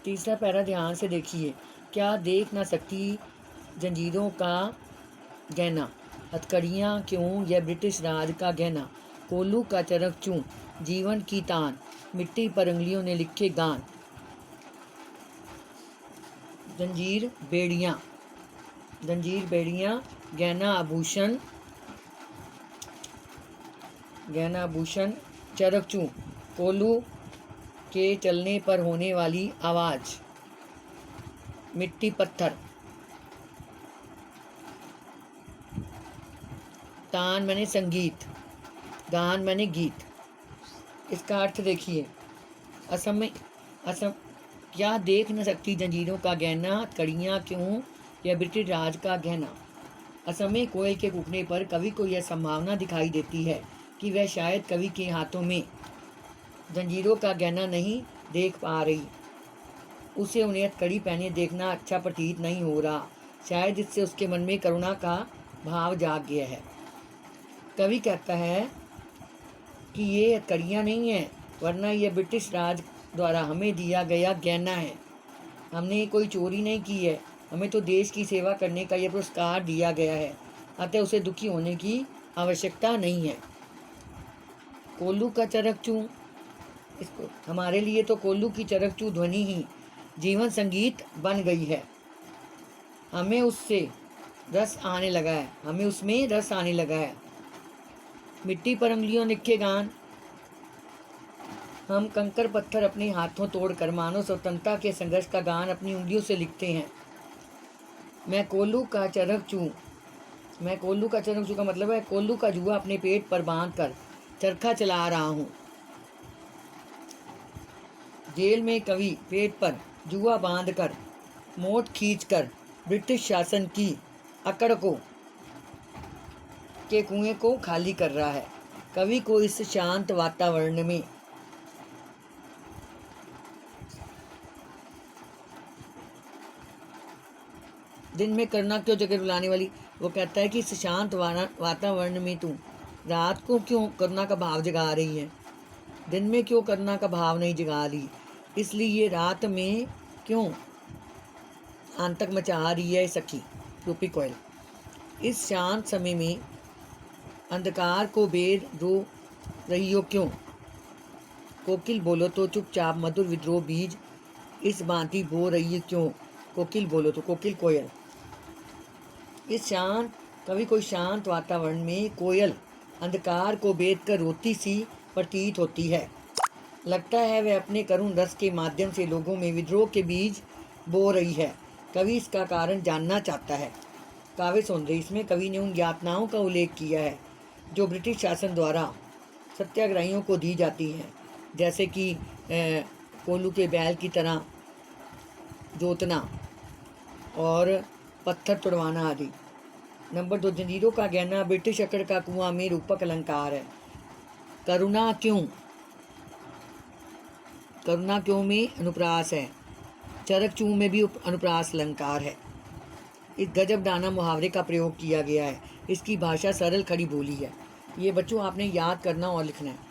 तीसरा पैरा ध्यान से देखिए। क्या देख ना सकती जंजीरों का गहना, हथकड़ियाँ क्यों यह ब्रिटिश राज का गहना, कोल्लू का चरक चूँ, जीवन की तान, मिट्टी पर उंगलियों ने लिखे गान। जंजीर बेड़ियाँ, जंजीर बेड़ियाँ, गहना आभूषण, गहना आभूषण, चरक चूँ, कोल्लू के चलने पर होने वाली आवाज़, मिट्टी पत्थर, तान मैंने संगीत, गान मैंने गीत। इसका अर्थ देखिए। असम क्या देख न सकती जंजीरों का गहना, कड़ियाँ क्यों यह ब्रिटिश राज का गहना। असम में कोयल के कूकने पर कवि को यह संभावना दिखाई देती है कि वह शायद कवि के हाथों में जंजीरों का गहना नहीं देख पा रही। उसे उन्हें हथकड़ी पहने देखना अच्छा प्रतीत नहीं हो रहा। शायद इससे उसके मन में करुणा का भाव जाग गया है। कवि कहता है कि ये हथकड़ियाँ नहीं हैं, वरना यह ब्रिटिश राज द्वारा हमें दिया गया गहना है। हमने कोई चोरी नहीं की है, हमें तो देश की सेवा करने का यह पुरस्कार दिया गया है, अतः उसे दुखी होने की आवश्यकता नहीं है। कोल्लू का चरक चूँ, इसको हमारे लिए तो कोल्लू की चरक चूँ ध्वनि ही जीवन संगीत बन गई है। हमें उससे रस आने लगा है, हमें उसमें रस आने लगा है। मिट्टी पर उंगलियों लिखे गान, हम कंकर पत्थर अपने हाथों तोड़कर मानव स्वतंत्रता के संघर्ष का गान अपनी उंगलियों से लिखते हैं। मैं कोल्लू का चरक चूँ, मैं कोल्लू का चरक चूँ का मतलब है कोल्लू का जुआ अपने पेट पर बांध कर चरखा चला रहा हूँ। जेल में कवि पेट पर जुआ बांध कर मोट खींच कर ब्रिटिश शासन की अकड़ को के कुएं को खाली कर रहा है। कवि को इस शांत वातावरण में दिन में करना क्यों जगह रुलाने वाली, वो कहता है कि इस शांत वातावरण में तू रात को क्यों करुणा का भाव जगा रही है, दिन में क्यों करुणा का भाव नहीं जगा रही, इसलिए ये रात में क्यों आतंक मचा रही है सखी रूपी कोयल। इस शांत समय में अंधकार को बेर रो रही हो क्यों, कोकिल बोलो तो चुपचाप मधुर विद्रोह बीज इस भांति बो रही है क्यों, कोकिल बोलो तो, कोकिल कोयल। इस शांत कवि को शांत वातावरण में कोयल अंधकार को बेद कर रोती सी प्रतीत होती है। लगता है वह अपने करुण रस के माध्यम से लोगों में विद्रोह के बीज बो रही है। कवि इसका कारण जानना चाहता है। काव्य सौंदर्य, इसमें कवि ने उन यातनाओं का उल्लेख किया है जो ब्रिटिश शासन द्वारा सत्याग्रहियों को दी जाती हैं, जैसे कि कोल्लू के बैल की तरह जोतना और पत्थर तुड़वाना आदि। नंबर 2, जंजीरों का गहना ब्रिटिश अकड़ का कुआं में रूपक अलंकार है। करुणा क्यों, करुणा क्यों में अनुप्रास है, चरक चूँ में भी अनुप्रास अलंकार है। इस गजब दाना मुहावरे का प्रयोग किया गया है। इसकी भाषा सरल खड़ी बोली है। ये बच्चों आपने याद करना और लिखना है।